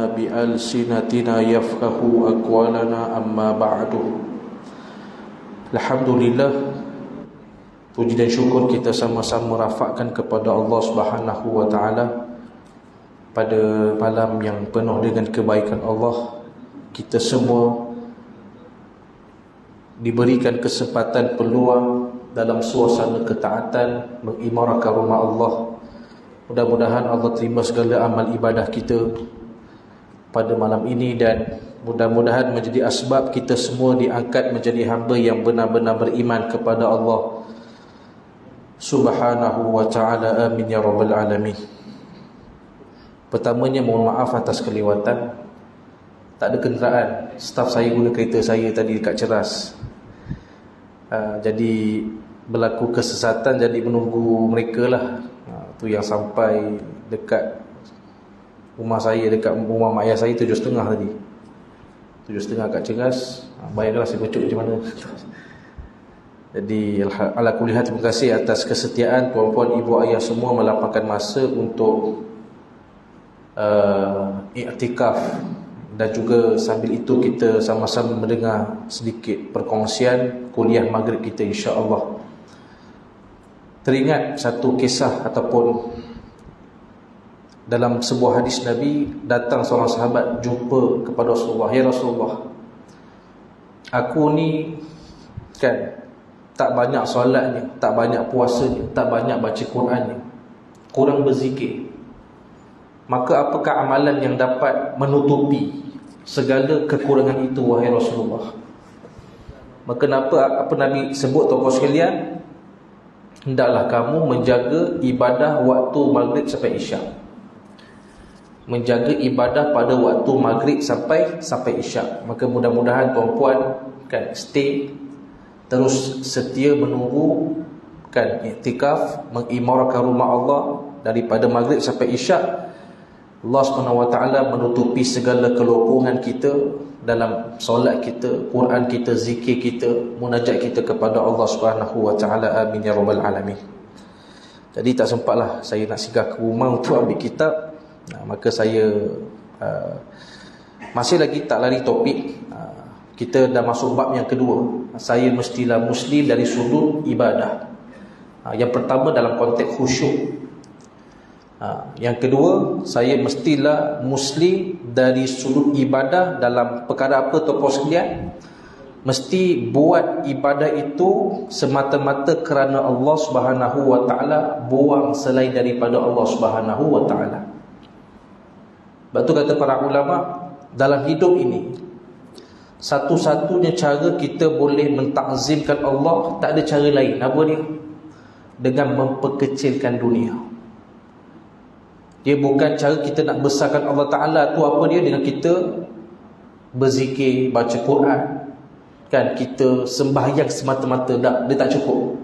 لنا بألسنتنا يفقهوا أقوالنا أما بعد. Alhamdulillah, puji dan syukur kita sama-sama rafakkan kepada Allah Subhanahu wa taala pada malam yang penuh dengan kebaikan Allah. Kita semua diberikan kesempatan peluang dalam suasana ketaatan mengimarahkan rumah Allah. Mudah-mudahan Allah terima segala amal ibadah kita pada malam ini, dan mudah-mudahan menjadi asbab kita semua diangkat menjadi hamba yang benar-benar beriman kepada Allah Subhanahu wa ta'ala. Amin ya rabbal alamin. Pertamanya mohon maaf atas kelewatan. Tak ada kenderaan. Staf saya guna kereta saya tadi dekat Ceras. Jadi berlaku kesesatan, jadi menunggu mereka lah. Tu yang sampai dekat rumah saya, dekat rumah mak ayah saya 7.30 tadi. 7.30 kat Ceras. Bayangkanlah saya becuk macam mana. Jadi ala kulli hal, terima kasih atas kesetiaan puan-puan, ibu ayah semua melapangkan masa untuk iktikaf, dan juga sambil itu kita sama-sama mendengar sedikit perkongsian kuliah maghrib kita insya-Allah. Teringat satu kisah ataupun dalam sebuah hadis Nabi, datang seorang sahabat jumpa kepada Rasulullah, "Ya Rasulullah, aku ni kan tak banyak solatnya, tak banyak puasanya, tak banyak baca Qurannya, kurang berzikir. Maka apakah amalan yang dapat menutupi segala kekurangan itu, wahai Rasulullah?" Maka apa Nabi sebut, tuan-tuan sekalian, hendaklah kamu menjaga ibadah waktu maghrib sampai isyak. Menjaga ibadah pada waktu maghrib sampai isyak. Maka mudah-mudahan tuan-puan kan stay, terus setia menunggu kan iktikaf, mengimarahkan rumah Allah daripada maghrib sampai isyak. Allah Subhanahu wa taala menutupi segala kelumpuhan kita dalam solat kita, Quran kita, zikir kita, munajat kita kepada Allah Subhanahu wa taala. Amin ya rabbal alamin. Jadi tak sempatlah saya nak singgah ke rumah untuk ambil kitab. Maka saya masih lagi tak lari topik. Kita dah masuk bab yang kedua. Saya mestilah muslim dari sudut ibadah. Yang pertama dalam konteks khusyuk. Yang kedua, saya mestilah muslim dari sudut ibadah dalam perkara apa, tuan-tuan sekalian? Mesti buat ibadah itu semata-mata kerana Allah Subhanahu wa taala, buang selain daripada Allah Subhanahu wa taala. Sebab tu kata para ulama, dalam hidup ini satu-satunya cara kita boleh mentakzimkan Allah, tak ada cara lain. Apa dia? Dengan memperkecilkan dunia. Dia bukan cara kita nak besarkan Allah Ta'ala tu apa dia? Dengan kita berzikir, baca Quran, kan, kita sembahyang semata-mata. Tak, dia tak cukup.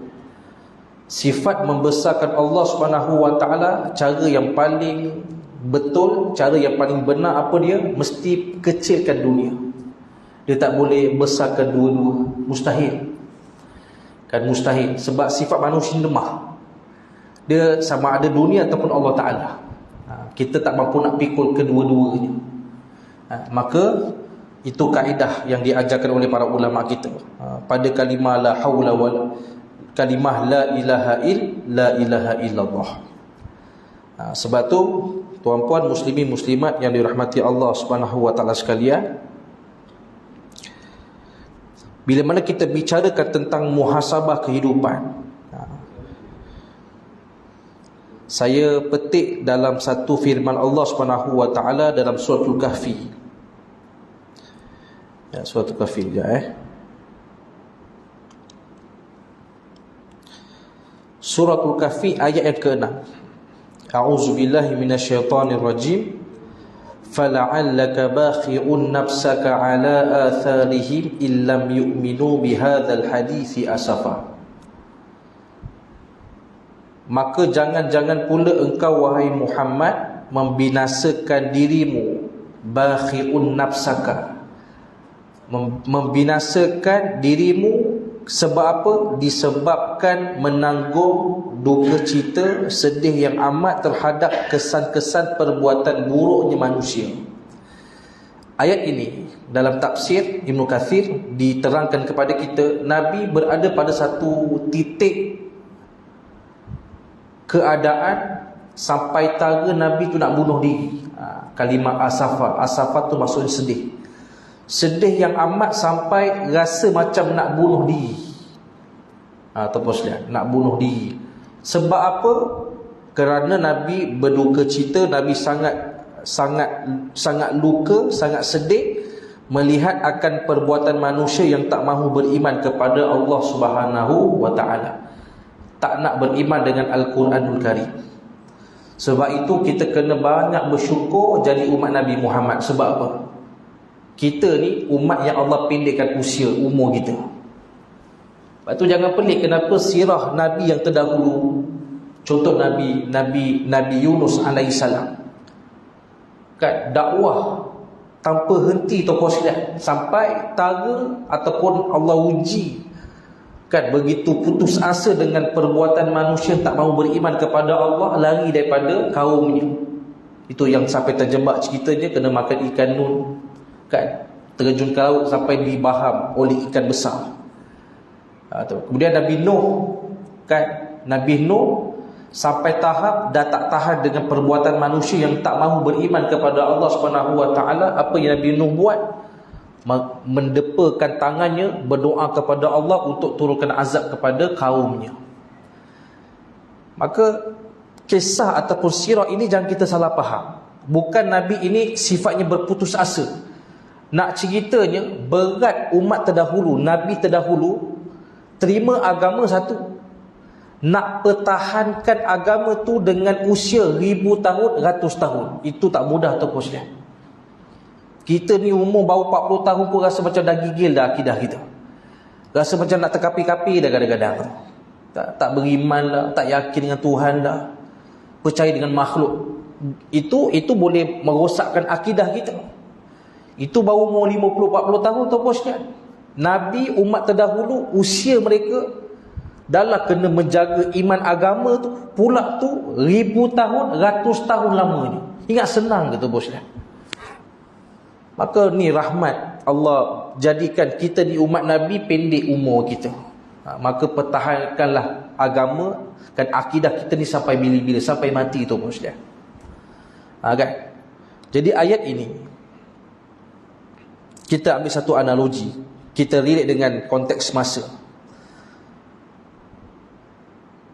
Sifat membesarkan Allah Subhanahu wa taala, cara yang paling betul, cara yang paling benar apa dia? Mesti kecilkan dunia. Dia tak boleh besarkan dua-dua. Mustahil. Kan mustahil. Sebab sifat manusia lemah. Dia sama ada dunia ataupun Allah Ta'ala. Kita tak mampu nak pikul kedua-duanya. Maka itu kaedah yang diajarkan oleh para ulama kita. Pada kalimah la haula wal kalimah la ilaha illallah. Sebab tu tuan-puan muslimin muslimat yang dirahmati Allah Subhanahu wa taala sekalian, bila mana kita bicarakan tentang muhasabah kehidupan, saya petik dalam satu firman Allah Subhanahu wa taala dalam suratul Kahfi. Suratul Kahfi Suratul Kahfi ayat yang ke-6. A'udzubillahi minasyaitonir rajim. Fala'allaka bakhi'un nafsaka 'ala atharihim illam yu'minu bihadzal hadithi asafa. Maka jangan-jangan pula engkau wahai Muhammad membinasakan dirimu, bakhi'un nafsaka, membinasakan dirimu sebab apa? Disebabkan menanggung duka cita, sedih yang amat terhadap kesan-kesan perbuatan buruknya manusia. Ayat ini dalam tafsir Ibn Kathir diterangkan kepada kita, Nabi berada pada satu titik keadaan sampai tara Nabi tu nak bunuh diri. Kalimah asafah tu maksudnya sedih. Sedih yang amat sampai rasa macam nak bunuh diri. Nak bunuh diri. Sebab apa? Kerana Nabi berduka cita, Nabi sangat luka, sangat sedih melihat akan perbuatan manusia yang tak mahu beriman kepada Allah Subhanahu wa taala. Tak nak beriman dengan Al-Quranul Karim. Sebab itu kita kena banyak bersyukur jadi umat Nabi Muhammad. Sebab apa? Kita ni umat yang Allah pendekkan usia, umur kita. Lepas tu jangan pelik kenapa sirah Nabi yang terdahulu, contoh Nabi Yunus alaihissalam, kan, dakwah tanpa henti tokoh sekalian sampai tara ataupun Allah uji, kan, begitu putus asa dengan perbuatan manusia tak mahu beriman kepada Allah, lari daripada kaumnya. Itu yang sampai terjebak ceritanya, kena makan ikan nun, kan, terjun ke laut sampai dibaham oleh ikan besar. Kemudian Nabi Nuh, kan, Nabi Nuh sampai tahap dah tak tahan dengan perbuatan manusia yang tak mahu beriman kepada Allah Subhanahu wa taala. Apa yang Nabi Nuh buat? Mendepakan tangannya, berdoa kepada Allah untuk turunkan azab kepada kaumnya. Maka kisah ataupun sirah ini jangan kita salah faham. Bukan Nabi ini sifatnya berputus asa. Nak ceritanya, berat umat terdahulu, Nabi terdahulu terima agama satu. Nak pertahankan agama tu dengan usia 1000 tahun, 100 tahun, itu tak mudah tu sekalian. Kita ni umur baru 40 tahun pun rasa macam dah gigil dah akidah kita. Rasa macam nak terkapi-kapi dah kadang-kadang. Tak beriman dah, tak yakin dengan Tuhan dah, percaya dengan makhluk. Itu boleh merosakkan akidah kita. Itu baru umur 50-40 tahun tu sekalian. Nabi umat terdahulu usia mereka dalam kena menjaga iman agama tu pula tu 1000 tahun, 100 tahun lamanya. Ingat senang ke tu sekalian? Maka ni rahmat Allah jadikan kita di umat Nabi pendek umur kita. Maka pertahankanlah agama, kan, akidah kita ni sampai bila-bila, sampai mati tu sekalian. Kan? Jadi ayat ini kita ambil satu analogi, kita relate dengan konteks masa.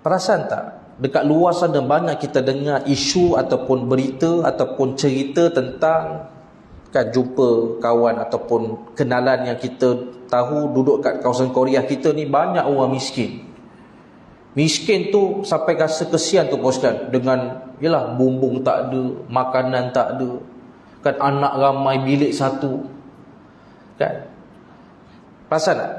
Perasan tak? Dekat luar sana banyak kita dengar isu ataupun berita ataupun cerita tentang, kan, jumpa kawan ataupun kenalan yang kita tahu duduk kat kawasan Korea kita ni banyak orang miskin. Miskin tu sampai rasa kesian tu kan, dengan yalah bumbung tak ada, makanan tak ada, kan, anak ramai bilik satu, kan. Perasan tak?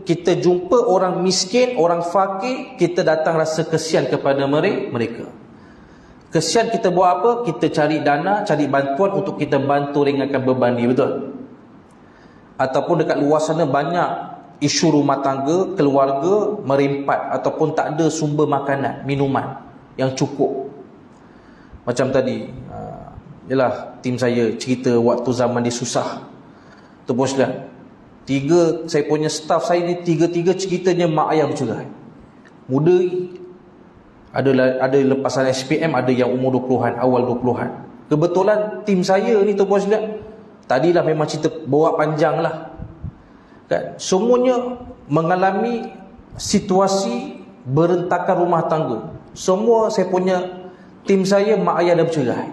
Kita jumpa orang miskin, orang fakir, kita datang rasa kesian kepada mereka. Kesian kita buat apa? Kita cari dana, cari bantuan untuk kita bantu ringankan beban dia, betul? Ataupun dekat luar sana banyak isu rumah tangga, keluarga merimpat ataupun tak ada sumber makanan, minuman yang cukup. Macam tadi, yalah, tim saya cerita waktu zaman dia susah. Tu boslah. Saya punya staff saya ni tiga-tiga ceritanya mak ayah bercerai. Muda, ada lepasan SPM, ada yang umur 20-an, awal 20-an. Kebetulan tim saya ni tu bos lihat, tadilah memang cerita bawa panjang lah, kan, semuanya mengalami situasi berentakan rumah tangga. Semua saya punya tim saya mak ayah dah bercerai.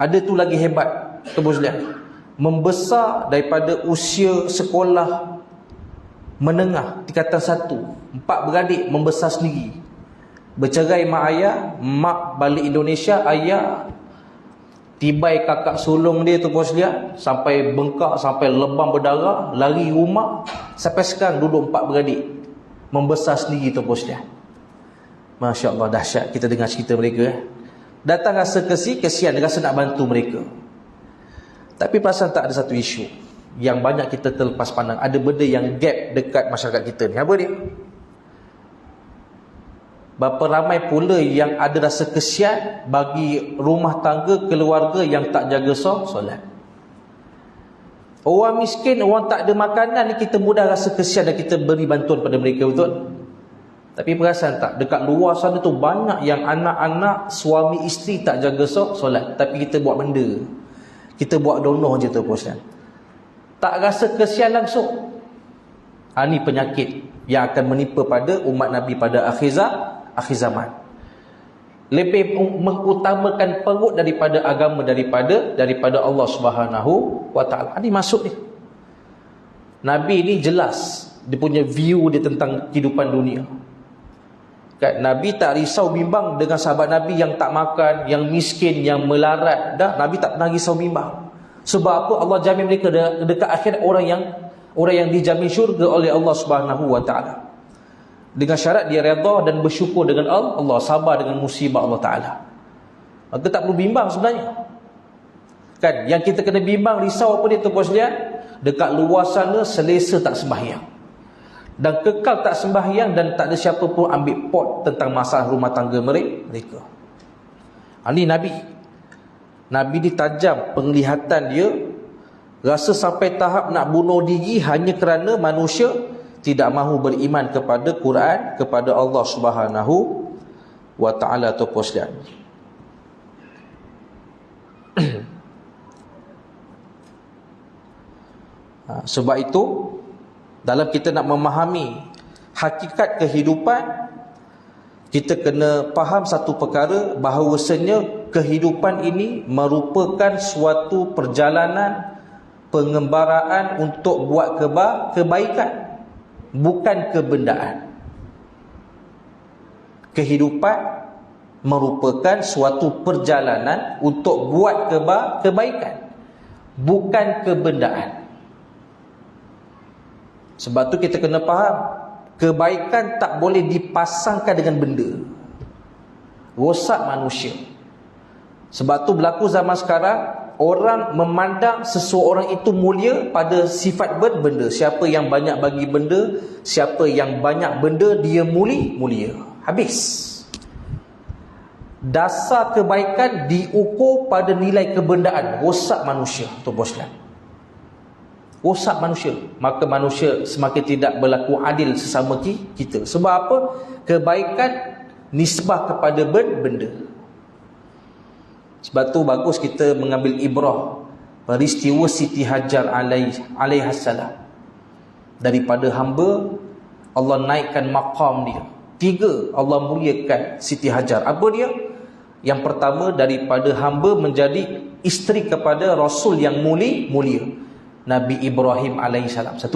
Ada tu lagi hebat tu bos lihat, membesar daripada usia sekolah menengah tingkatan 1, 4 beradik membesar sendiri. Bercerai mak ayah, mak balik Indonesia, ayah tibai kakak sulung dia tu bos lihat, sampai bengkak, sampai lebam berdarah, lari rumah, sampai sekarang duduk 4 beradik membesar sendiri tu bos lihat. Masya Allah, dahsyat kita dengar cerita mereka. Datang rasa kesian, rasa nak bantu mereka. Tapi perasan tak, ada satu isu yang banyak kita terlepas pandang. Ada benda yang gap dekat masyarakat kita ni. Apa dia? Berapa ramai pula yang ada rasa kesian bagi rumah tangga, keluarga yang tak jaga solat. Orang miskin, orang tak ada makanan ni, kita mudah rasa kesian dan kita beri bantuan pada mereka, betul? Tapi perasan tak, dekat luar sana tu banyak yang anak-anak, suami isteri tak jaga solat, tapi kita buat benda, kita buat donoh je tu puan. Tak rasa kesian langsung. Ini penyakit yang akan menimpa pada umat Nabi pada akhir zaman. Lebih mengutamakan perut daripada agama, daripada Allah Subhanahu wa taala. Ini masuk ni. Nabi ni jelas dia punya view dia tentang kehidupan dunia. Kan, Nabi tak risau bimbang dengan sahabat Nabi yang tak makan, yang miskin, yang melarat. Nabi tak pernah risau bimbang. Sebab apa? Allah jamin mereka dekat akhirat orang yang dijamin syurga oleh Allah Subhanahu wa taala. Dengan syarat dia redha dan bersyukur dengan Allah, sabar dengan musibah Allah taala. Maka tak perlu bimbang sebenarnya. Kan, yang kita kena bimbang, risau apa dia tu puan sekalian? Dekat luar sana selesa tak sembahyang, dan kekal tak sembahyang, dan tak ada siapa pun ambil pot tentang masalah rumah tangga mereka. Ini Nabi ditajam penglihatan dia, rasa sampai tahap nak bunuh diri hanya kerana manusia tidak mahu beriman kepada Quran, kepada Allah Subhanahu wa taala tu puan sekalian. Sebab itu dalam kita nak memahami hakikat kehidupan, kita kena faham satu perkara, bahawasanya kehidupan ini merupakan suatu perjalanan pengembaraan untuk buat kebaikan, bukan kebendaan. Kehidupan merupakan suatu perjalanan untuk buat kebaikan, bukan kebendaan. Sebab tu kita kena faham, kebaikan tak boleh dipasangkan dengan benda. Rosak manusia. Sebab tu berlaku zaman sekarang, orang memandang seseorang itu mulia pada sifat benda. Siapa yang banyak bagi benda, siapa yang banyak benda, dia mulia. Habis. Dasar kebaikan diukur pada nilai kebendaan. Rosak manusia. Tu boskan. Rosak manusia. Maka manusia semakin tidak berlaku adil sesama kita. Sebab apa? Kebaikan nisbah kepada benda. Sebab tu bagus kita mengambil ibrah peristiwa Siti Hajar alaihassalam. Daripada hamba, Allah naikkan maqam dia. 3, Allah muliakan Siti Hajar. Apa dia? Yang pertama, daripada hamba menjadi isteri kepada Rasul yang mulia, Nabi Ibrahim alaihissalam. 1.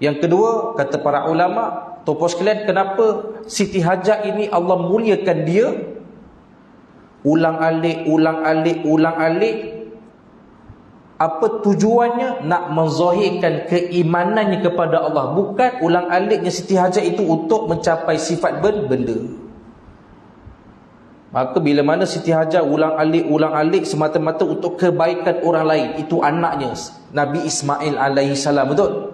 Yang kedua, kata para ulama, topos sekalian, kenapa Siti Hajar ini Allah muliakan dia? Ulang-alik. Apa tujuannya? Nak menzahirkan keimanannya kepada Allah. Bukan ulang-aliknya Siti Hajar itu untuk mencapai sifat benda. Maka bila mana Siti Hajar ulang-alik semata-mata untuk kebaikan orang lain, itu anaknya Nabi Ismail alaihissalam, betul?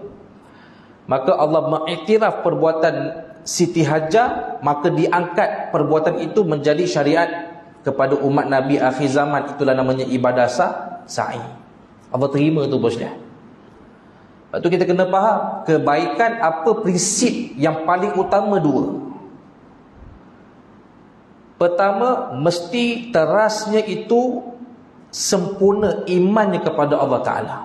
Maka Allah mengiktiraf perbuatan Siti Hajar, maka diangkat perbuatan itu menjadi syariat kepada umat Nabi akhir zaman. Itulah namanya ibadah sa'i. Allah terima tu bosnya. Lepas tu kita kena faham kebaikan, apa prinsip yang paling utama? 2. Pertama, mesti terasnya itu sempurna imannya kepada Allah Ta'ala.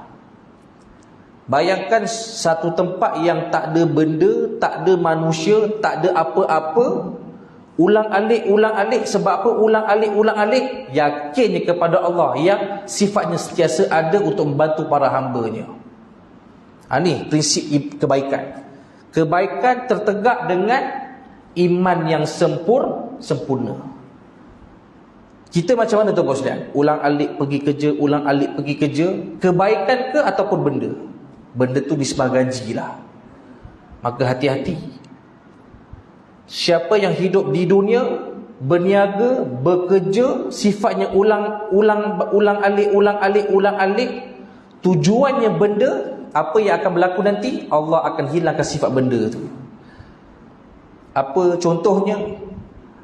Bayangkan satu tempat yang tak ada benda, tak ada manusia, tak ada apa-apa, ulang-alik. Sebab apa ulang-alik? Yakinnya kepada Allah yang sifatnya sentiasa ada untuk membantu para hambanya. Ini prinsip kebaikan. Kebaikan tertegak dengan iman yang sempurna. Kita macam mana tu bos dan? Ulang-alik pergi kerja. Kebaikan ke ataupun benda? Benda tu disebah gajilah. Maka hati-hati. Siapa yang hidup di dunia, berniaga, bekerja, sifatnya ulang-alik, tujuannya benda, apa yang akan berlaku nanti? Allah akan hilangkan sifat benda tu. Apa contohnya?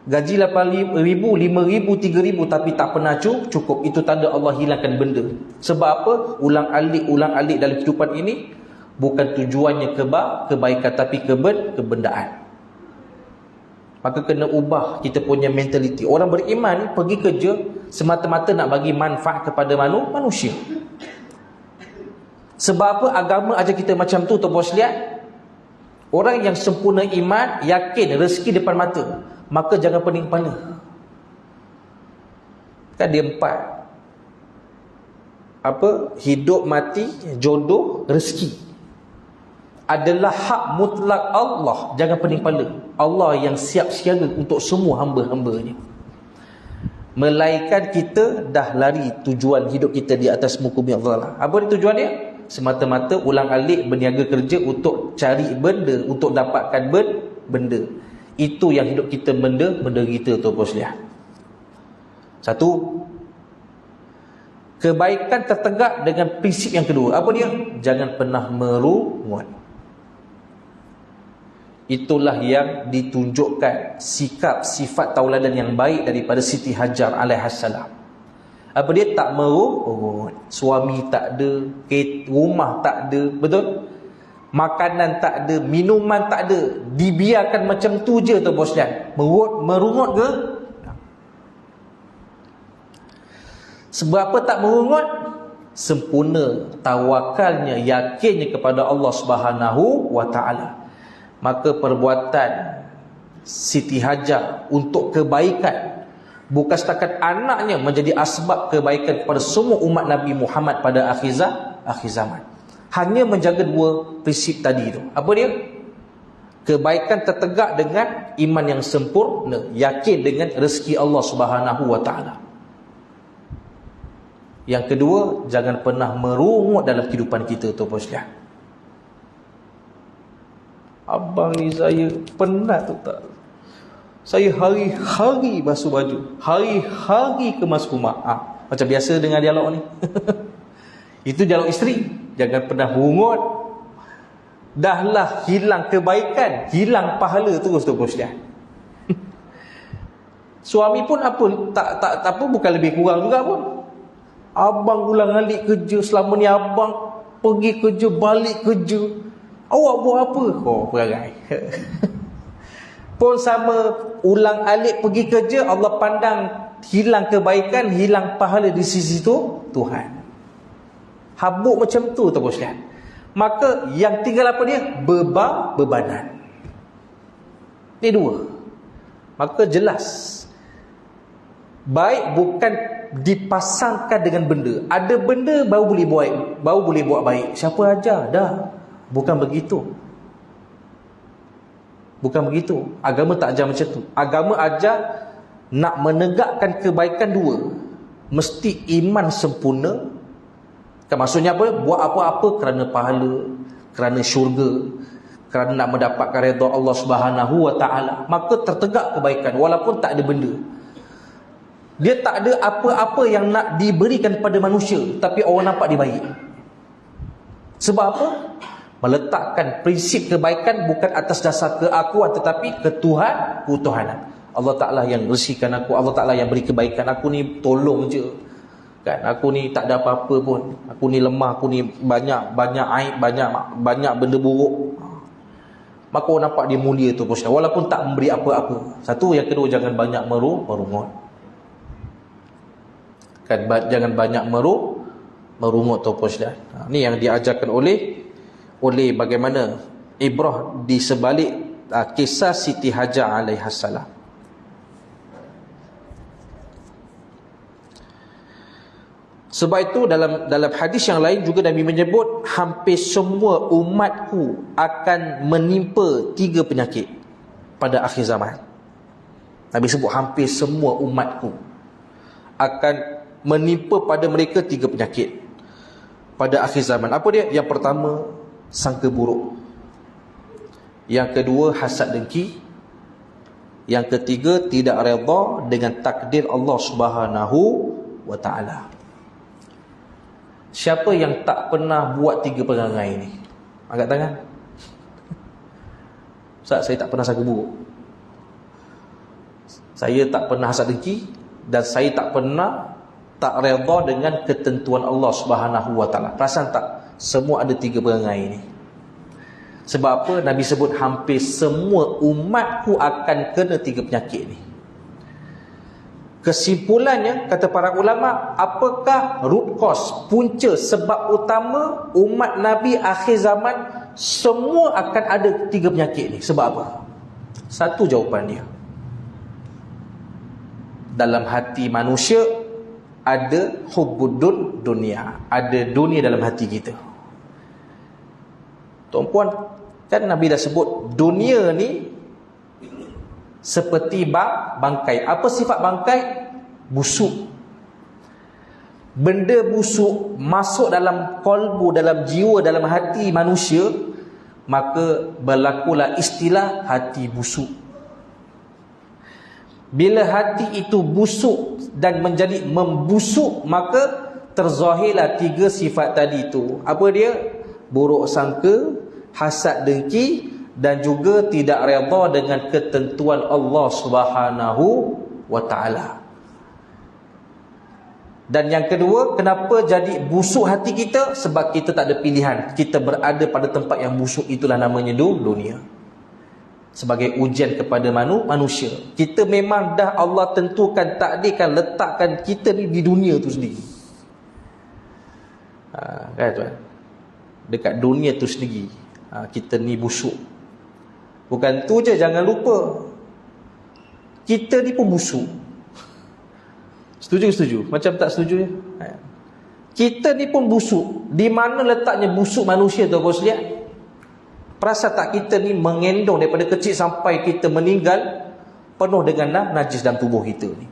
Gaji 8,000, 5,000, 3,000 tapi tak pernah cukup. Itu tanda Allah hilangkan benda. Sebab apa? Ulang-alik dalam kehidupan ini bukan tujuannya kebaikan tapi kebendaan. Maka kena ubah kita punya mentaliti. Orang beriman pergi kerja semata-mata nak bagi manfaat kepada manusia. Sebab apa? Agama ajar kita macam tu, tuan-tuan sekalian. Orang yang sempurna iman, yakin rezeki depan mata, maka jangan pening kepala. Kan dia 4. Apa? Hidup, mati, jodoh, rezeki adalah hak mutlak Allah. Jangan pening kepala. Allah yang siap siaga untuk semua hamba-hambanya. Melainkan kita dah lari tujuan hidup kita di atas muka bumi Allah. Apa dia tujuan dia? Semata-mata ulang-alik berniaga kerja untuk cari benda, untuk dapatkan benda. Itu yang hidup kita benda kita, tuan-tuan sekalian. Satu, kebaikan tertegak dengan prinsip yang kedua. Apa dia? Jangan pernah merungut. Itulah yang ditunjukkan sikap sifat tauladan yang baik daripada Siti Hajar alaihassalam. Apa dia? Tak merungut. Suami tak ada, rumah tak ada, betul? Makanan tak ada, minuman tak ada, dibiarkan macam tu je, tuan-tuan sekalian. Merungut ke? Sebab apa tak merungut? Sempurna tawakalnya, yakinnya kepada Allah Subhanahu wa taala. Maka perbuatan Siti Hajar untuk kebaikan, bukan setakat anaknya menjadi asbab kebaikan kepada semua umat Nabi Muhammad pada akhir zaman. Hanya menjaga 2 prinsip tadi tu. Apa dia? Kebaikan tertegak dengan iman yang sempurna, yakin dengan rezeki Allah Subhanahu wa taala. Yang kedua, jangan pernah merungut dalam kehidupan kita, tuan-tuan sekalian. Abang ni saya penat tu tak. Saya hari-hari basuh baju, hari-hari kemas rumah. Macam biasa dengan dialog ni. Itu dialog isteri. Jangan pernah rungut. Dahlah hilang kebaikan, hilang pahala terus, tuan-tuan sekalian. Suami pun apa tak apa, bukan lebih kurang juga pun. Abang ulang-alik kerja, selama ni abang pergi kerja, balik kerja. Awak buat apa? Oh, perangai. Pun sama, ulang-alik pergi kerja, Allah pandang hilang kebaikan, hilang pahala di sisi tu Tuhan. Habuk macam tu, tuan-tuan sekalian. Maka yang tinggal apa dia? Bebanan. Ini 2. Maka jelas, baik bukan dipasangkan dengan benda. Ada benda baru boleh buat baik. Siapa ajar? Dah. Bukan begitu. Agama tak ajar macam tu. Agama ajar nak menegakkan kebaikan 2. Mesti iman sempurna. Kan maksudnya apa? Buat apa-apa kerana pahala, kerana syurga, kerana nak mendapatkan redha Allah Subhanahu wa taala. Maka tertegak kebaikan walaupun tak ada benda. Dia tak ada apa-apa yang nak diberikan kepada manusia, tapi orang nampak dia baik. Sebab apa? Meletakkan prinsip kebaikan bukan atas dasar keakuan, tetapi ketuhanan. Allah Ta'ala yang resikan aku, Allah Ta'ala yang beri kebaikan. Aku ni tolong je, kan? Aku ni tak ada apa-apa pun. Aku ni lemah, aku ni banyak aib, banyak benda buruk. Maka orang nampak dia mulia tu, walaupun tak memberi apa-apa. Satu. Yang kedua, jangan banyak merungut. Kan, jangan banyak merungut tu, ni yang diajarkan oleh bagaimana ibrah di sebalik kisah Siti Hajar alaihassalam. Sebab itu dalam hadis yang lain juga Nabi menyebut hampir semua umatku akan menimpa 3 penyakit pada akhir zaman. Nabi sebut hampir semua umatku akan menimpa pada mereka 3 penyakit pada akhir zaman. Apa dia? Yang pertama, sangka buruk. Yang kedua, hasad dengki. Yang ketiga, tidak redha dengan takdir Allah Subhanahu wa taala. Siapa yang tak pernah buat 3 perangai ini? Angkat tangan. Ustaz, saya tak pernah sangka buruk. Saya tak pernah hasad dengki, dan saya tak pernah tak redha dengan ketentuan Allah Subhanahu wa taala. Perasan tak? Semua ada 3 perangai ini. Sebab apa? Nabi sebut hampir semua umatku akan kena 3 penyakit ni. Kesimpulannya, kata para ulama, apakah root cause, punca, sebab utama umat Nabi akhir zaman semua akan ada 3 penyakit ni? Sebab apa? Satu jawapan dia. Dalam hati manusia ada hubbud dunia, ada dunia dalam hati kita. Tuan-puan, kan Nabi dah sebut dunia ni seperti bangkai. Apa sifat bangkai? Busuk. Benda busuk masuk dalam kolbu, dalam jiwa, dalam hati manusia, maka berlakulah istilah hati busuk. Bila hati itu busuk dan menjadi membusuk, maka terzahirlah 3 sifat tadi itu. Apa dia? Buruk sangka, hasad dengki, dan juga tidak redha dengan ketentuan Allah Subhanahu wa taala. Dan yang kedua, kenapa jadi busuk hati kita? Sebab kita tak ada pilihan. Kita berada pada tempat yang busuk, itulah namanya dunia. Sebagai ujian kepada manusia. Kita memang dah Allah tentukan, takdirkan, letakkan kita ni di dunia tu sendiri. Kan tuan? Dekat dunia tu sendiri, kita ni busuk. Bukan tu je, jangan lupa kita ni pun busuk. Setuju? Macam tak setuju ya? Kita ni pun busuk. Di mana letaknya busuk manusia tu, bos lihat? Perasan tak kita ni mengendong daripada kecil sampai kita meninggal penuh dengan najis dalam tubuh kita ni.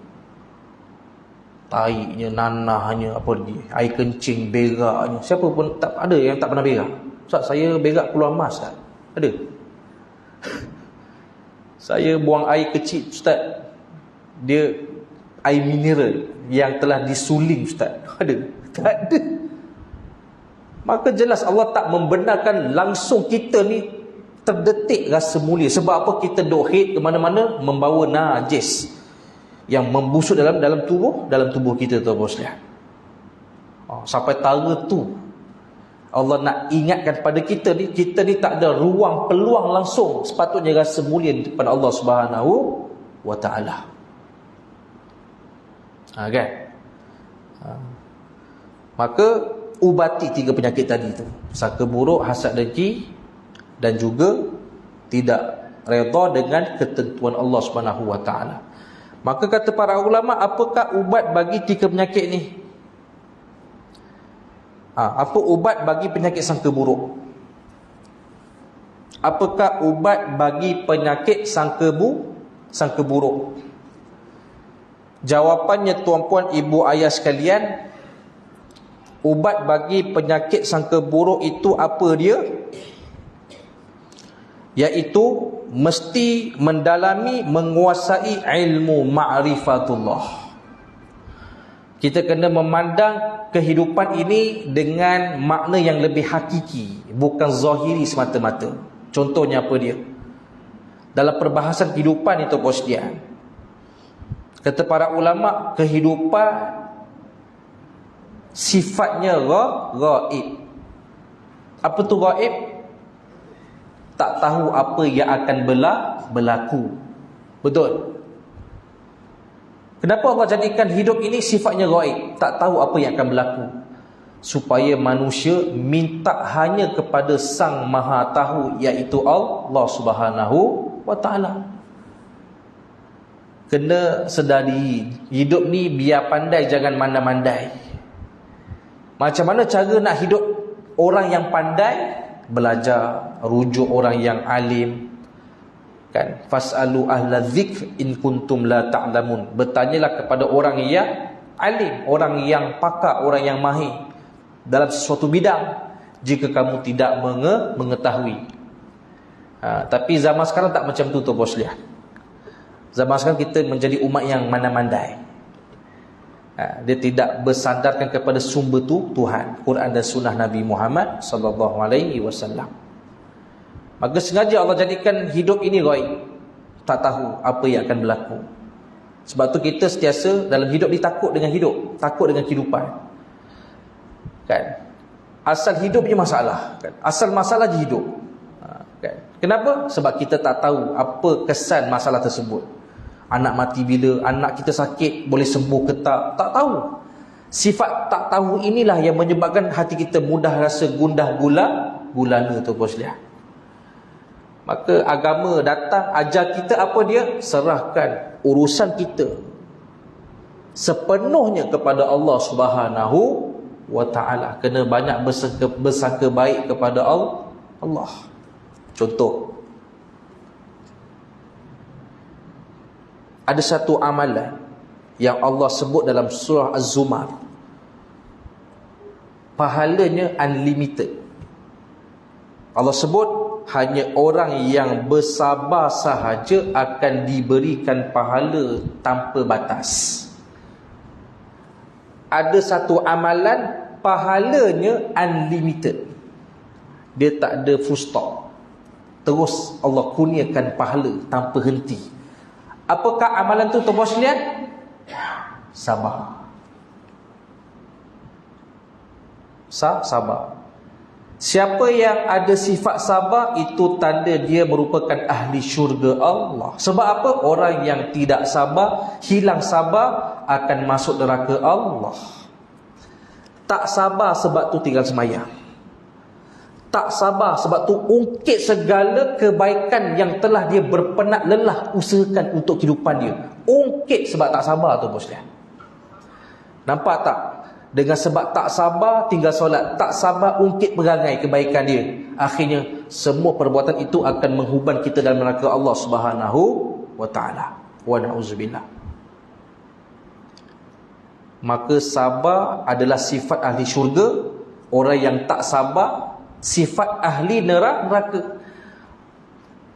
Taiknya, nanahnya, apa lagi, air kencing, beraknya. Siapa pun tak ada yang tak pernah berak. Ustaz, saya berak keluar mas tak? Ada? Saya buang air kecil, Ustaz, dia air mineral yang telah disuling, Ustaz. Ada? Tak ada. Maka jelas Allah tak membenarkan langsung kita ni terdetik rasa mulia. Sebab apa? Kita duk hit ke mana-mana, membawa najis yang membusuk dalam tubuh kita tu, bos lihat. Sampai tara tu Allah nak ingatkan pada kita ni tak ada ruang, peluang langsung sepatutnya rasa mulia di depan Allah Subhanahu wa taala. Kan? Maka ubati 3 penyakit tadi tu. Sangka buruk, hasad dengki, dan juga tidak redha dengan ketentuan Allah Subhanahu wa taala. Maka kata para ulama, apakah ubat bagi 3 penyakit ni? Apa ubat bagi penyakit sangka buruk? Apakah ubat bagi penyakit sangka buruk? Jawapannya, tuan-puan, ibu ayah sekalian, ubat bagi penyakit sangka buruk itu apa dia? Iaitu mesti mendalami, menguasai ilmu ma'rifatullah. Kita kena memandang kehidupan ini dengan makna yang lebih hakiki, bukan zahiri semata-mata. Contohnya apa dia? Dalam perbahasan kehidupan itu, bos dia, kata para ulama, kehidupan sifatnya ghaib. Apa tu ghaib? Tak tahu apa yang akan berlaku. Betul? Kenapa Allah jadikan hidup ini sifatnya ghaib? Tak tahu apa yang akan berlaku. Supaya manusia minta hanya kepada Sang Maha Tahu, iaitu Allah Subhanahu wa taala. Kena sedari, hidup ni biar pandai, jangan mandai-mandai. Macam mana cara nak hidup orang yang pandai? Belajar, rujuk orang yang alim. Kan? Fas'alu ahla dzikr in kuntum la ta'lamun. Bertanyalah kepada orang yang alim, orang yang pakar, orang yang mahir dalam sesuatu bidang, jika kamu tidak mengetahui. Tapi zaman sekarang tak macam tu, bos lihat. Zaman sekarang kita menjadi umat yang mandai-mandai. Dia tidak bersandarkan kepada sumber Tuhan, Quran dan sunnah Nabi Muhammad sallallahu alaihi wasallam. Maka sengaja Allah jadikan hidup ini ghaib. Tak tahu apa yang akan berlaku. Sebab tu kita sentiasa dalam hidup ni takut dengan hidup, takut dengan kehidupan. Kan? Asal hidup je masalah, kan? Asal masalah je hidup. Kan? Kenapa? Sebab kita tak tahu apa kesan masalah tersebut. Anak mati bila, anak kita sakit boleh sembuh ke tak, tak tahu. Sifat tak tahu inilah yang menyebabkan hati kita mudah rasa gundah gulana tu bos lihat. Maka agama datang ajar kita apa dia? Serahkan urusan kita sepenuhnya kepada Allah Subhanahu wa ta'ala. Kena banyak bersangka baik kepada Allah. Contoh, ada satu amalan yang Allah sebut dalam surah Az-Zumar, pahalanya unlimited. Allah sebut hanya orang yang bersabar sahaja akan diberikan pahala tanpa batas. Ada satu amalan pahalanya unlimited, dia tak ada full stop, terus Allah kurniakan pahala tanpa henti. Apakah amalan tu tuan-tuan sekalian? Sabar. Sabar. Siapa yang ada sifat sabar, itu tanda dia merupakan ahli syurga Allah. Sebab apa? Orang yang tidak sabar, hilang sabar, akan masuk neraka Allah. Tak sabar sebab tu tinggal semayang. Tak sabar sebab tu ungkit segala kebaikan yang telah dia berpenat lelah usahakan untuk kehidupan dia. Ungkit sebab tak sabar tu bos dia. Nampak tak? Dengan sebab tak sabar tinggal solat, tak sabar ungkit perangai kebaikan dia. Akhirnya semua perbuatan itu akan menghuban kita dalam neraka Allah Subhanahu wa ta'ala. Wa na'udzubillah. Maka sabar adalah sifat ahli syurga. Orang yang tak sabar sifat ahli neraka.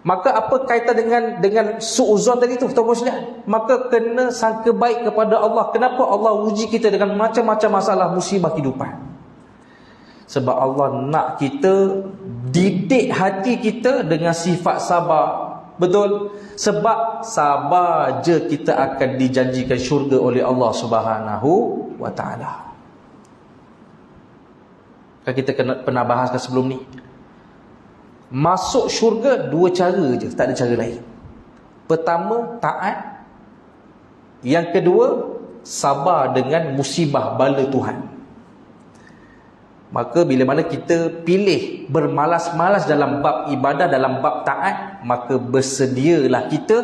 Maka apa kaitan dengan suuzon tadi tu, tuan-tuan sekalian? Maka kena sangka baik kepada Allah. Kenapa Allah uji kita dengan macam-macam masalah musibah kehidupan? Sebab Allah nak kita didik hati kita dengan sifat sabar. Betul? Sebab sabar je kita akan dijanjikan syurga oleh Allah Subhanahu wa ta'ala. Kan kita pernah bahaskan sebelum ni. Masuk syurga dua cara je, tak ada cara lain. Pertama, taat. Yang kedua, sabar dengan musibah bala Tuhan. Maka bila mana kita pilih bermalas-malas dalam bab ibadah, dalam bab taat, maka bersedialah kita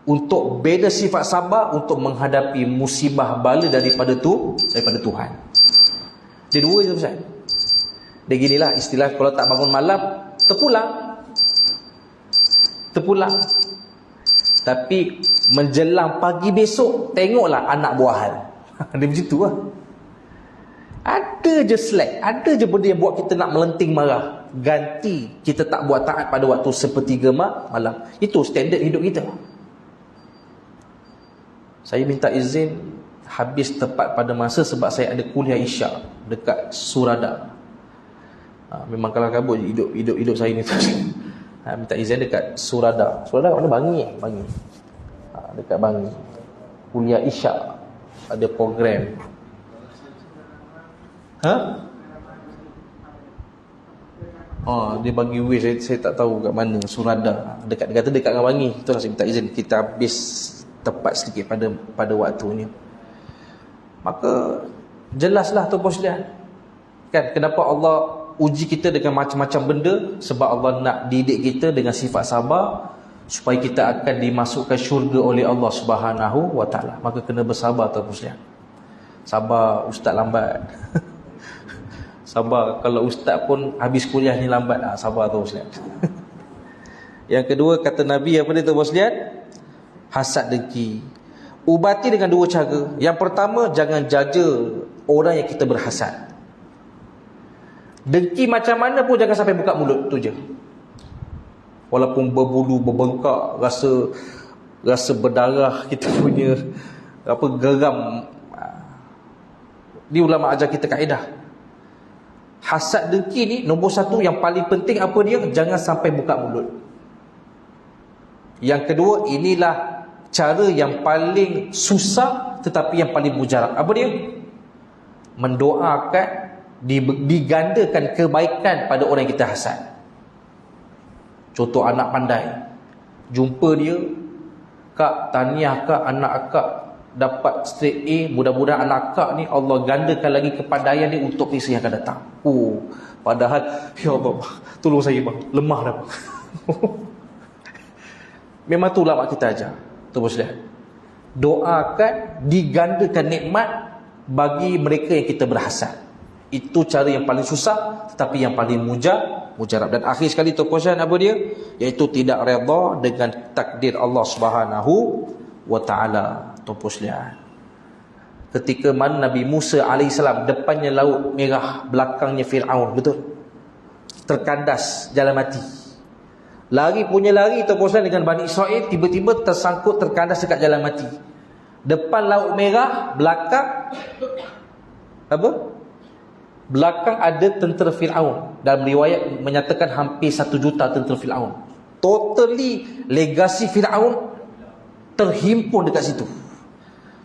untuk beda sifat sabar untuk menghadapi musibah bala daripada Tuhan. Dia dua je Ustaz. Dia ginilah istilah, kalau tak bangun malam terpulang. Tapi menjelang pagi besok, tengoklah anak buahan. Dia macam tu lah. Ada je slack, ada je benda yang buat kita nak melenting marah. Ganti kita tak buat taat pada waktu sepertiga malam. Itu standard hidup kita. Saya minta izin habis tepat pada masa sebab saya ada kuliah Isyak dekat Surada. Memang kalau kabut hidup saya ni. Minta izin dekat Surada. Surada kat mana? Bangi. Dekat Bangi. Kuliah Isyak, ada program. Dia bagi way, saya tak tahu kat mana. Surada. Dia kata dekat dengan Bangi. Itulah saya minta izin. Kita habis tepat sedikit pada waktunya. Maka jelaslah tu bos dia. Kan kenapa Allah uji kita dengan macam-macam benda? Sebab Allah nak didik kita dengan sifat sabar supaya kita akan dimasukkan syurga oleh Allah Subhanahu wa ta'ala. Maka kena bersabar tu Muslim. Sabar ustaz lambat. Sabar kalau ustaz pun habis kuliah ni lambat. Sabar tu Muslim. Yang kedua kata Nabi apa dia tu Muslim? Hasad dengki. Ubati dengan dua cara. Yang pertama, jangan jaja orang yang kita berhasad. Dengki macam mana pun jangan sampai buka mulut, tu je. Walaupun berbulu, berbengkak, rasa berdarah kita punya geram. Ni ulama ajar kita kaedah. Hasad dengki ni nombor satu yang paling penting apa dia? Jangan sampai buka mulut. Yang kedua, inilah cara yang paling susah tetapi yang paling mujarab. Apa dia? Mendoakan, digandakan kebaikan pada orang yang kita hasad. Contoh anak pandai, jumpa dia, kak, tahniah kak, anak akak dapat straight A, mudah-mudahan anak akak ni Allah gandakan lagi kepandaian dia untuk misi yang akan datang. Padahal ya Allah, tolong saya bang, lemah dah. Memang tu ulama kita ajar. Terus lihat, doakan digandakan nikmat bagi mereka yang kita berhasad. Itu cara yang paling susah tetapi yang paling mujarab. Dan akhir sekali tu question apa dia? Iaitu tidak redha dengan takdir Allah Subhanahu wa taala. Topos lihat. Ketika mana Nabi Musa alaihissalam, depannya laut merah, belakangnya Firaun, betul? Terkandas jalan mati. Lari punya lari topos dengan Bani Israel, tiba-tiba tersangkut terkandas dekat jalan mati. Depan laut merah, belakang apa? Belakang ada tentera Firaun. Dalam riwayat menyatakan hampir 1 juta tentera Firaun. Totally legasi Firaun terhimpun dekat situ.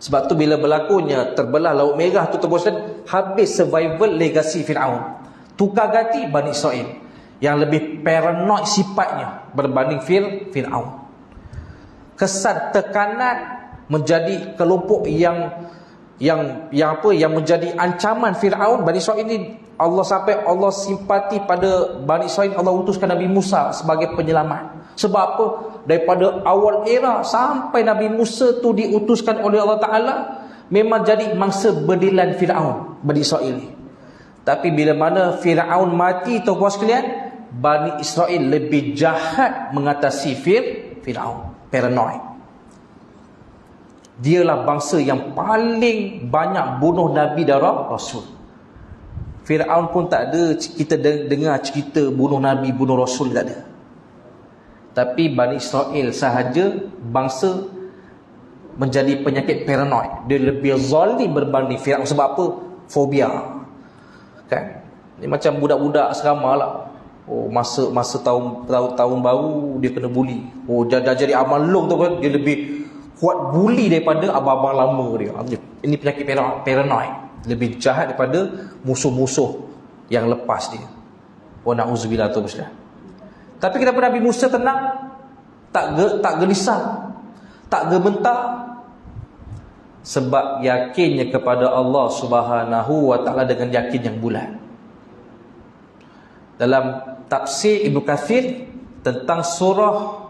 Sebab tu bila berlakunya terbelah laut merah tu terbosan, habis survival legasi Firaun. Tukar ganti Bani Israel yang lebih paranoid sifatnya berbanding Firaun. Kesan tekanan menjadi kelompok yang menjadi ancaman Firaun. Bani Israel ini Allah sampai Allah simpati pada Bani Israel, Allah utuskan Nabi Musa sebagai penyelamat. Sebab apa? Daripada awal era sampai Nabi Musa tu diutuskan oleh Allah Ta'ala, memang jadi mangsa berdilan Firaun Bani Israel ni. Tapi bila mana Firaun mati, tuan-tuan sekalian, Bani Israel lebih jahat mengatasi Firaun. Paranoid. Dialah bangsa yang paling banyak bunuh Nabi dan Rasul. Firaun pun tak ada kita dengar cerita bunuh Nabi, bunuh Rasul, tak ada. Tapi Bani Israel sahaja bangsa menjadi penyakit paranoid. Dia lebih zalim berbanding Firaun. Sebab apa? Fobia. Kan? Ni macam budak-budak asrama lah. Masa tahun baru dia kena bully. Dah jadi abang long tu kan, dia lebih kuat bully daripada abang-abang lama dia. Ini penyakit paranoid. Lebih jahat daripada musuh-musuh yang lepas dia. Wa na'udzubillah tu Muslim. Tapi kenapa Nabi Musa tenang? Tak gelisah, tak gementar? Sebab yakinnya kepada Allah Subhanahu wa taala dengan yakin yang bulat. Dalam tafsir Ibnu Katsir tentang surah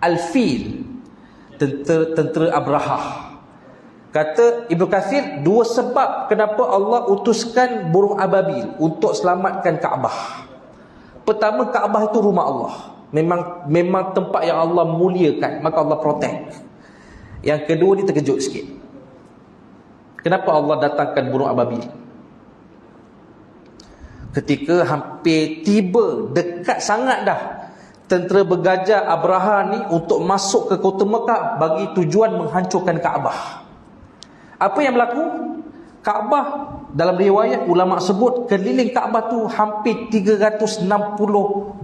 Al-Fil, tentera Abrahah, kata Ibnu Katsir, 2 sebab kenapa Allah utuskan burung ababil untuk selamatkan Kaabah. Pertama, Kaabah itu rumah Allah. Memang tempat yang Allah muliakan, maka Allah protect. Yang kedua, dia terkejut sikit. Kenapa Allah datangkan burung ababil? Ketika hampir tiba, dekat sangat dah, tentera bergajah Abraha ni untuk masuk ke kota Mekah bagi tujuan menghancurkan Kaabah. Apa yang berlaku? Kaabah, dalam riwayat ulama sebut, keliling Kaabah tu hampir 360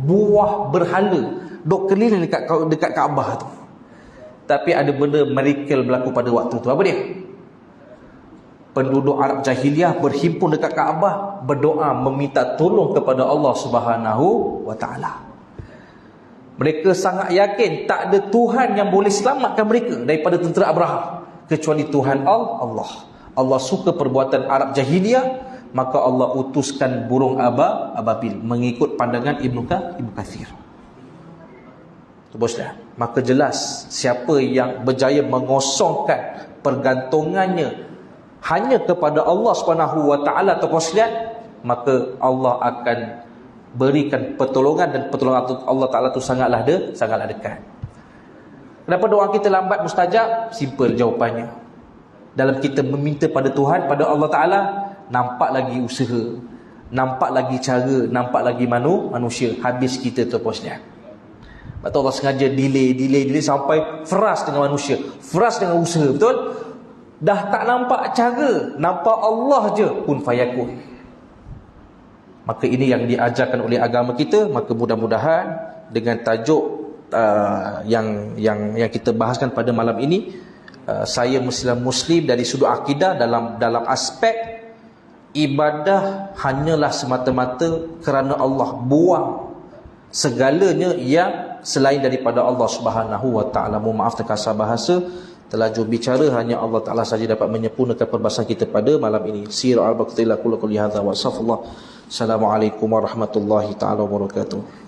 buah berhala dok keliling dekat Kaabah tu. Tapi ada benda miracle berlaku pada waktu tu. Apa dia? Penduduk Arab jahiliah berhimpun dekat Kaabah, berdoa meminta tolong kepada Allah Subhanahu wa taala. Mereka sangat yakin tak ada Tuhan yang boleh selamatkan mereka daripada tentera Abraha kecuali Tuhan Allah. Allah suka perbuatan Arab jahiliyah, maka Allah utuskan burung ababil mengikut pandangan Ibnu Katsir. Boslah, maka jelas siapa yang berjaya mengosongkan pergantungannya hanya kepada Allah Subhanahu wa taala atau kosliat, maka Allah akan berikan pertolongan, dan pertolongan Allah Taala tu sangatlah dekat. Kenapa doa kita lambat mustajab? Simple jawapannya. Dalam kita meminta pada Tuhan, pada Allah Ta'ala, nampak lagi usaha, nampak lagi cara, nampak lagi manusia. Habis kita terposnya. Sebab tu Allah sengaja delay sampai fresh dengan manusia, fresh dengan usaha. Betul? Dah tak nampak cara, nampak Allah je, kun fayakun. Maka ini yang diajarkan oleh agama kita. Maka mudah-mudahan dengan tajuk yang kita bahaskan pada malam ini, saya Muslim dari sudut akidah dalam aspek ibadah hanyalah semata-mata kerana Allah. Buang segalanya yang selain daripada Allah Subhanahu wa taala. Mohon maaf terkasar bahasa, terlajur bicara, hanya Allah Taala saja dapat menyempurnakan perbahasan kita pada malam ini. Sir al-baqti la kulli hadza wa safallah. Assalamualaikum warahmatullahi taala wabarakatuh.